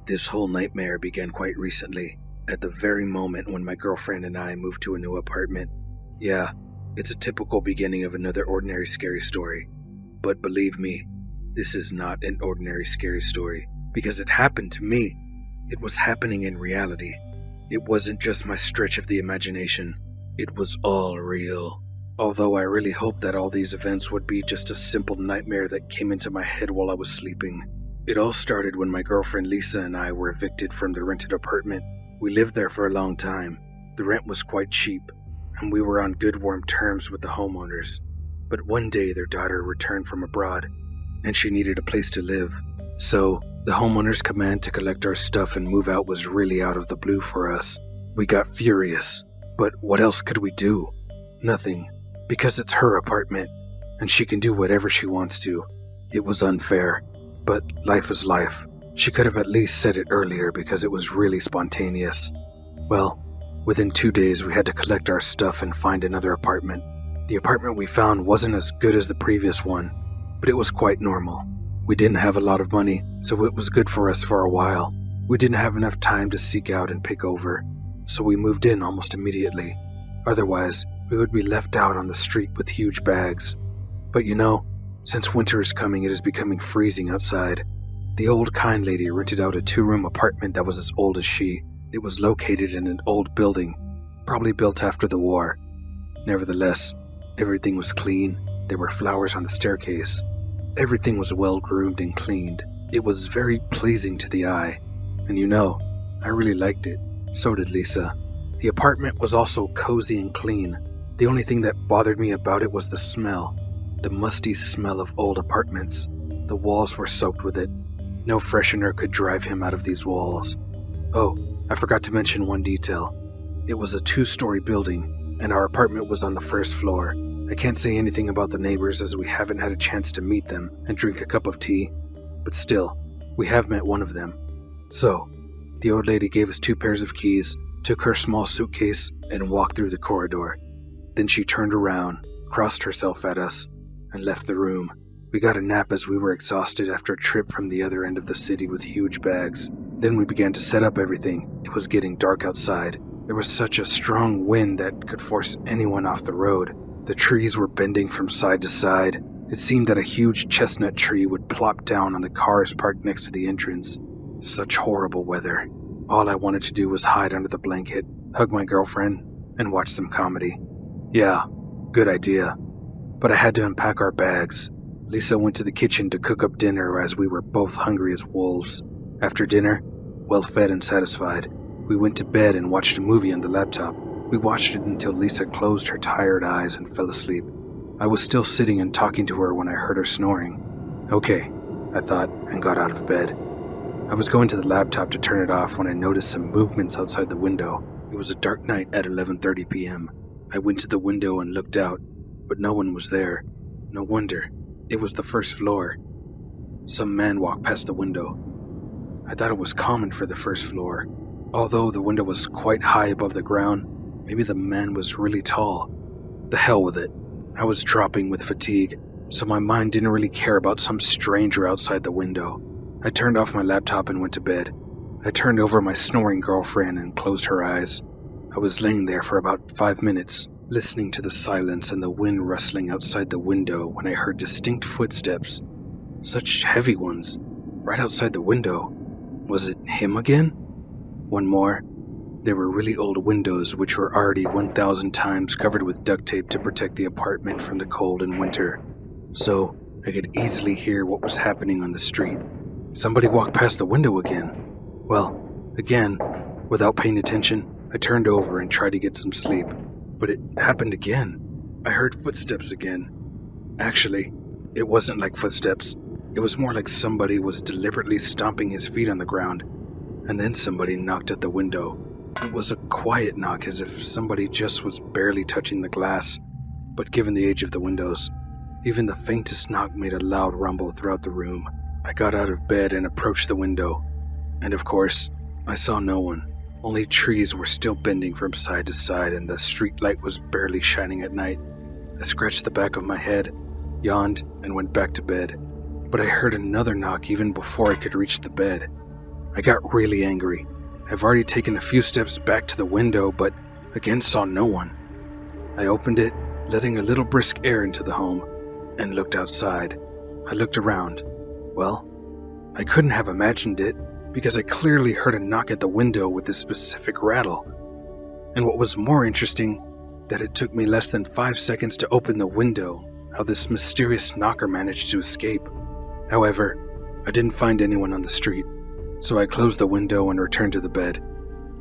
This whole nightmare began quite recently, at the very moment when my girlfriend and I moved to a new apartment. Yeah, it's a typical beginning of another ordinary scary story. But believe me, this is not an ordinary scary story, because it happened to me. It was happening in reality. It wasn't just my stretch of the imagination. It was all real. Although I really hoped that all these events would be just a simple nightmare that came into my head while I was sleeping. It all started when my girlfriend Lisa and I were evicted from the rented apartment. We lived there for a long time. The rent was quite cheap, and we were on good warm terms with the homeowners. But one day their daughter returned from abroad, and she needed a place to live. So, the homeowners' command to collect our stuff and move out was really out of the blue for us. We got furious, but what else could we do? Nothing, because it's her apartment, and she can do whatever she wants to. It was unfair. But life is life. She could have at least said it earlier because it was really spontaneous. Well, within 2 days we had to collect our stuff and find another apartment. The apartment we found wasn't as good as the previous one, but it was quite normal. We didn't have a lot of money, so it was good for us for a while. We didn't have enough time to seek out and pick over, so we moved in almost immediately. Otherwise, we would be left out on the street with huge bags. But you know, since winter is coming, it is becoming freezing outside. The old kind lady rented out a 2-room apartment that was as old as she. It was located in an old building, probably built after the war. Nevertheless, everything was clean. There were flowers on the staircase. Everything was well groomed and cleaned. It was very pleasing to the eye. And you know, I really liked it. So did Lisa. The apartment was also cozy and clean. The only thing that bothered me about it was the smell. The musty smell of old apartments. The walls were soaked with it. No freshener could drive him out of these walls. Oh, I forgot to mention one detail. It was a 2-story building, and our apartment was on the first floor. I can't say anything about the neighbors as we haven't had a chance to meet them and drink a cup of tea, but still, we have met one of them. So, the old lady gave us 2 pairs of keys, took her small suitcase, and walked through the corridor. Then she turned around, crossed herself at us, and left the room. We got a nap as we were exhausted after a trip from the other end of the city with huge bags. Then we began to set up everything. It was getting dark outside. There was such a strong wind that could force anyone off the road. The trees were bending from side to side. It seemed that a huge chestnut tree would plop down on the cars parked next to the entrance. Such horrible weather. All I wanted to do was hide under the blanket, hug my girlfriend, and watch some comedy. Yeah, good idea. But I had to unpack our bags. Lisa went to the kitchen to cook up dinner as we were both hungry as wolves. After dinner, well fed and satisfied, we went to bed and watched a movie on the laptop. We watched it until Lisa closed her tired eyes and fell asleep. I was still sitting and talking to her when I heard her snoring. Okay, I thought, and got out of bed. I was going to the laptop to turn it off when I noticed some movements outside the window. It was a dark night at 11:30 p.m. I went to the window and looked out, but no one was there. No wonder. It was the first floor. Some man walked past the window. I thought it was common for the first floor. Although the window was quite high above the ground, maybe the man was really tall. The hell with it. I was dropping with fatigue, so my mind didn't really care about some stranger outside the window. I turned off my laptop and went to bed. I turned over my snoring girlfriend and closed her eyes. I was laying there for about 5 minutes, listening to the silence and the wind rustling outside the window when I heard distinct footsteps. Such heavy ones, right outside the window. Was it him again? One more. There were really old windows which were already 1,000 times covered with duct tape to protect the apartment from the cold and winter. So, I could easily hear what was happening on the street. Somebody walked past the window again. Well, again, without paying attention, I turned over and tried to get some sleep. But it happened again. I heard footsteps again. Actually, it wasn't like footsteps. It was more like somebody was deliberately stomping his feet on the ground. And then somebody knocked at the window. It was a quiet knock, as if somebody just was barely touching the glass. But given the age of the windows, Even the faintest knock made a loud rumble throughout the room. I got out of bed and approached the window. And of course, I saw no one. Only trees were still bending from side to side and the street light was barely shining at night. I scratched the back of my head, yawned, and went back to bed. But I heard another knock even before I could reach the bed. I got really angry. I've already taken a few steps back to the window, but again saw no one. I opened it, letting a little brisk air into the home, and looked outside. I looked around. Well, I couldn't have imagined it, because I clearly heard a knock at the window with a specific rattle. And what was more interesting, that it took me less than 5 seconds to open the window, how this mysterious knocker managed to escape. However, I didn't find anyone on the street, so I closed the window and returned to the bed.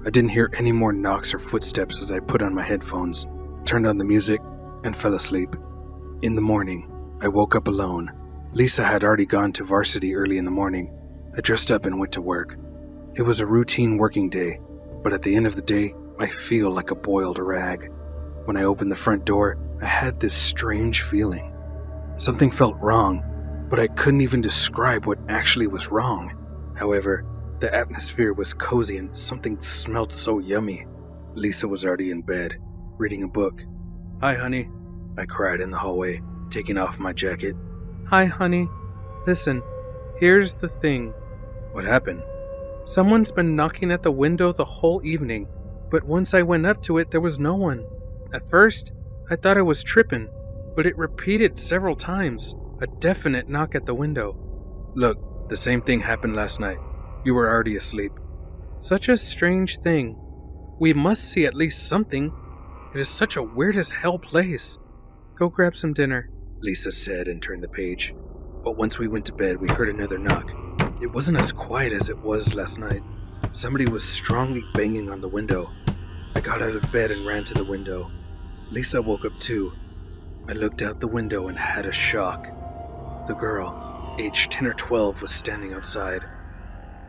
I didn't hear any more knocks or footsteps as I put on my headphones, turned on the music, and fell asleep. In the morning, I woke up alone. Lisa had already gone to varsity early in the morning. I dressed up and went to work. It was a routine working day, but at the end of the day, I feel like a boiled rag. When I opened the front door, I had this strange feeling. Something felt wrong, but I couldn't even describe what actually was wrong. However, the atmosphere was cozy and something smelled so yummy. Lisa was already in bed, reading a book. "Hi, honey," I cried in the hallway, taking off my jacket. Hi, honey. Listen, here's the thing. What happened? Someone's been knocking at the window the whole evening, but once I went up to it, there was no one. At first, I thought I was tripping, but it repeated several times, a definite knock at the window. Look, the same thing happened last night. You were already asleep. Such a strange thing. We must see at least something. It is such a weird as hell place. Go grab some dinner, Lisa said and turned the page. But once we went to bed, we heard another knock. It wasn't as quiet as it was last night. Somebody was strongly banging on the window. I got out of bed and ran to the window. Lisa woke up too. I looked out the window and had a shock. The girl, aged 10 or 12, was standing outside.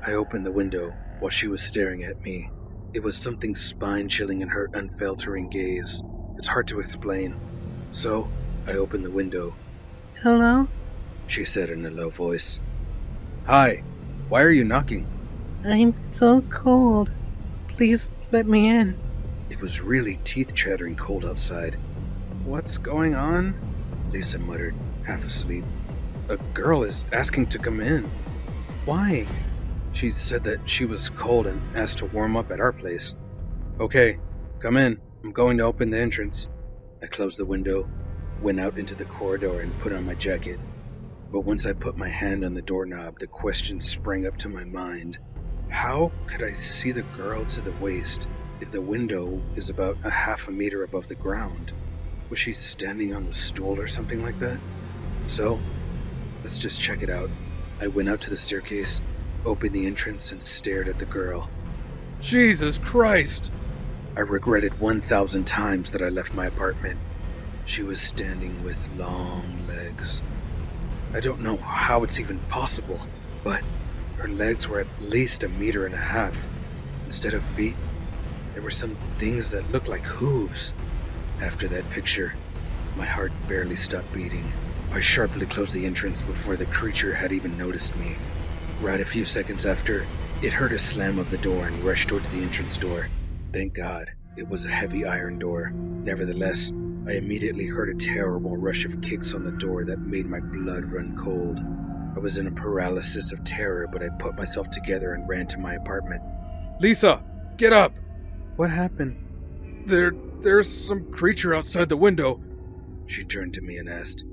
I opened the window while she was staring at me. It was something spine-chilling in her unfaltering gaze. It's hard to explain. So, I opened the window. Hello? She said in a low voice. Hi, why are you knocking? I'm so cold. Please let me in. It was really teeth-chattering cold outside. What's going on? Lisa muttered, half asleep. A girl is asking to come in. Why? She said that she was cold and asked to warm up at our place. Okay, come in. I'm going to open the entrance. I closed the window, went out into the corridor and put on my jacket. But once I put my hand on the doorknob, the question sprang up to my mind. How could I see the girl to the waist if the window is about a half a meter above the ground? Was she standing on the stool or something like that? So, let's just check it out. I went out to the staircase, opened the entrance, and stared at the girl. Jesus Christ! I regretted 1,000 times that I left my apartment. She was standing with long legs. I don't know how it's even possible, but her legs were at least 1.5 meters. Instead of feet, there were some things that looked like hooves. After that picture, my heart barely stopped beating. I sharply closed the entrance before the creature had even noticed me. Right a few seconds after, it heard a slam of the door and rushed towards the entrance door. Thank God, it was a heavy iron door. Nevertheless, I immediately heard a terrible rush of kicks on the door that made my blood run cold. I was in a paralysis of terror, but I put myself together and ran to my apartment. Lisa, get up! What happened? There's some creature outside the window. She turned to me and asked,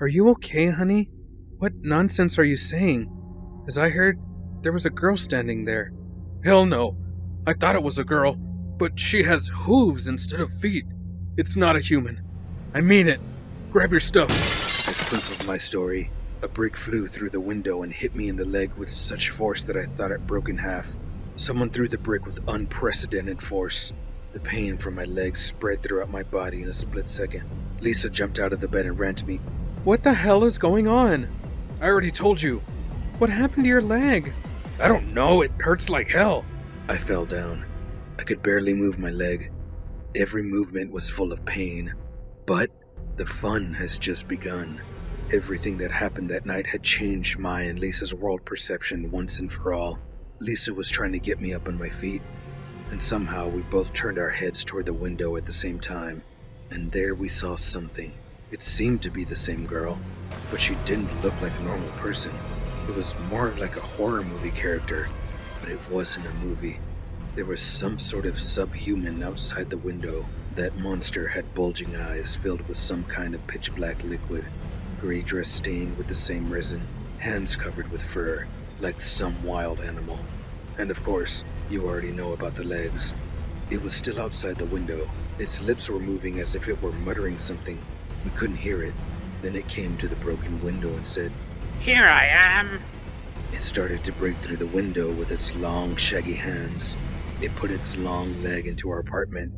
Are you okay, honey? What nonsense are you saying? As I heard, there was a girl standing there. Hell no. I thought it was a girl, but she has hooves instead of feet. It's not a human. I mean it. Grab your stuff. As proof of my story, a brick flew through the window and hit me in the leg with such force that I thought it broke in half. Someone threw the brick with unprecedented force. The pain from my legs spread throughout my body in a split second. Lisa jumped out of the bed and ran to me. What the hell is going on? I already told you. What happened to your leg? I don't know. It hurts like hell. I fell down. I could barely move my leg. Every movement was full of pain. But the fun has just begun. Everything that happened that night had changed my and Lisa's world perception once and for all. Lisa was trying to get me up on my feet, and somehow we both turned our heads toward the window at the same time, and there we saw something. It seemed to be the same girl, but she didn't look like a normal person. It was more like a horror movie character, but it wasn't a movie. There was some sort of subhuman outside the window. That monster had bulging eyes filled with some kind of pitch black liquid, gray dress stained with the same resin, hands covered with fur, like some wild animal. And of course, you already know about the legs. It was still outside the window. Its lips were moving as if it were muttering something. We couldn't hear it. Then it came to the broken window and said, "Here I am." It started to break through the window with its long, shaggy hands. It put its long leg into our apartment.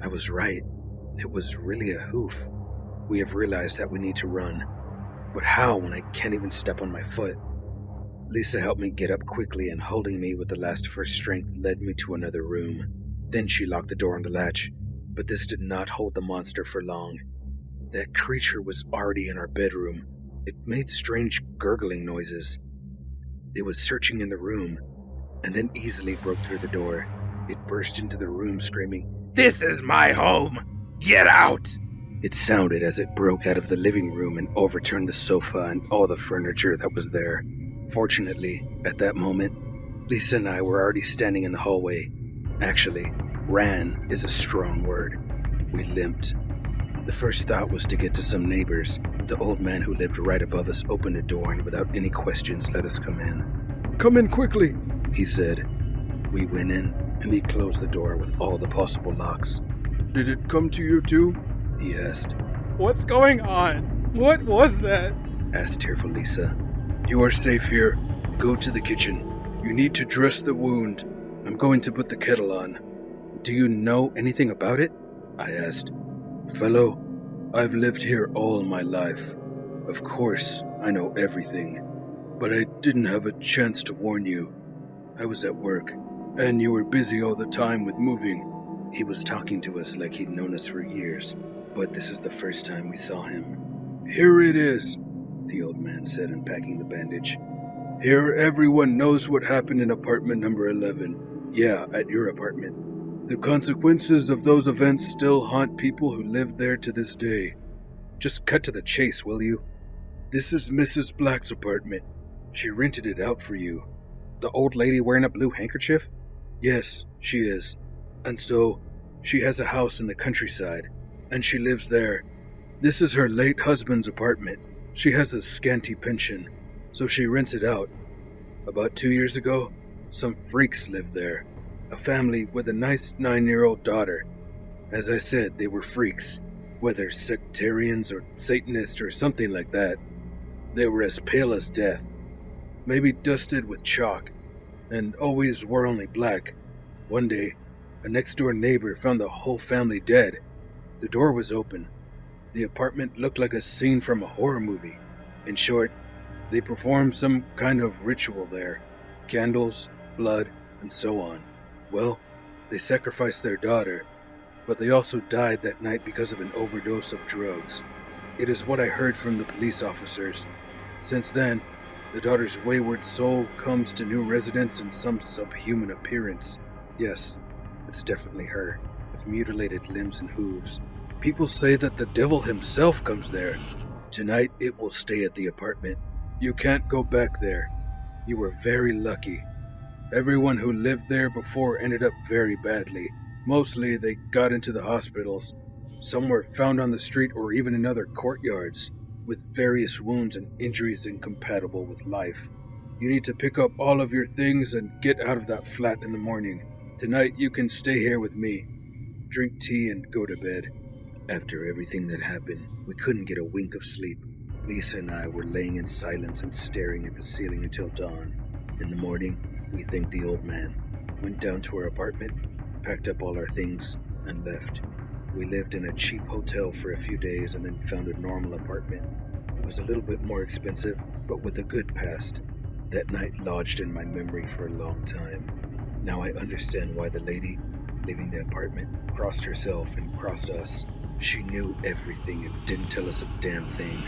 I was right. It was really a hoof. We have realized that we need to run. But how when I can't even step on my foot? Lisa helped me get up quickly and holding me with the last of her strength led me to another room. Then she locked the door on the latch, but this did not hold the monster for long. That creature was already in our bedroom. It made strange gurgling noises. It was searching in the room, and then easily broke through the door. It burst into the room screaming, "This is my home! Get out!" It sounded as it broke out of the living room and overturned the sofa and all the furniture that was there. Fortunately, at that moment, Lisa and I were already standing in the hallway. Actually, ran is a strong word. We limped. The first thought was to get to some neighbors. The old man who lived right above us opened a door and without any questions let us come in. "Come in quickly," he said. We went in, and he closed the door with all the possible locks. "Did it come to you too?" he asked. What's going on? What was that? Asked tearful Lisa. "You are safe here. Go to the kitchen. You need to dress the wound. I'm going to put the kettle on." Do you know anything about it? I asked. "Fellow, I've lived here all my life. Of course, I know everything. But I didn't have a chance to warn you. I was at work, and you were busy all the time with moving." He was talking to us like he'd known us for years, but this is the first time we saw him. "Here it is," the old man said, unpacking the bandage. "Here everyone knows what happened in apartment number 11. Yeah, at your apartment. The consequences of those events still haunt people who live there to this day. Just cut to the chase, will you? This is Mrs. Black's apartment. She rented it out for you." The old lady wearing a blue handkerchief? "Yes, she is. And so, she has a house in the countryside, and she lives there. This is her late husband's apartment. She has a scanty pension, so she rents it out. About 2 years ago, some freaks lived there. A family with a nice 9-year-old daughter. As I said, they were freaks, whether sectarians or Satanists or something like that. They were as pale as death, maybe dusted with chalk, and always wore only black. One day, a next-door neighbor found the whole family dead. The door was open. The apartment looked like a scene from a horror movie. In short, they performed some kind of ritual there. Candles, blood, and so on. Well, they sacrificed their daughter, but they also died that night because of an overdose of drugs. It is what I heard from the police officers. Since then, the daughter's wayward soul comes to new residence in some subhuman appearance. Yes, it's definitely her, with mutilated limbs and hooves. People say that the devil himself comes there. Tonight, it will stay at the apartment. You can't go back there. You were very lucky. Everyone who lived there before ended up very badly. Mostly, they got into the hospitals. Some were found on the street or even in other courtyards, with various wounds and injuries incompatible with life. You need to pick up all of your things and get out of that flat in the morning. Tonight, you can stay here with me. Drink tea and go to bed. After everything that happened, we couldn't get a wink of sleep. Lisa and I were laying in silence and staring at the ceiling until dawn. In the morning, we thanked the old man, went down to our apartment, packed up all our things, and left. We lived in a cheap hotel for a few days and then found a normal apartment. It was a little bit more expensive, but with a good past. That night lodged in my memory for a long time. Now I understand why the lady, leaving the apartment, crossed herself and crossed us. She knew everything and didn't tell us a damn thing.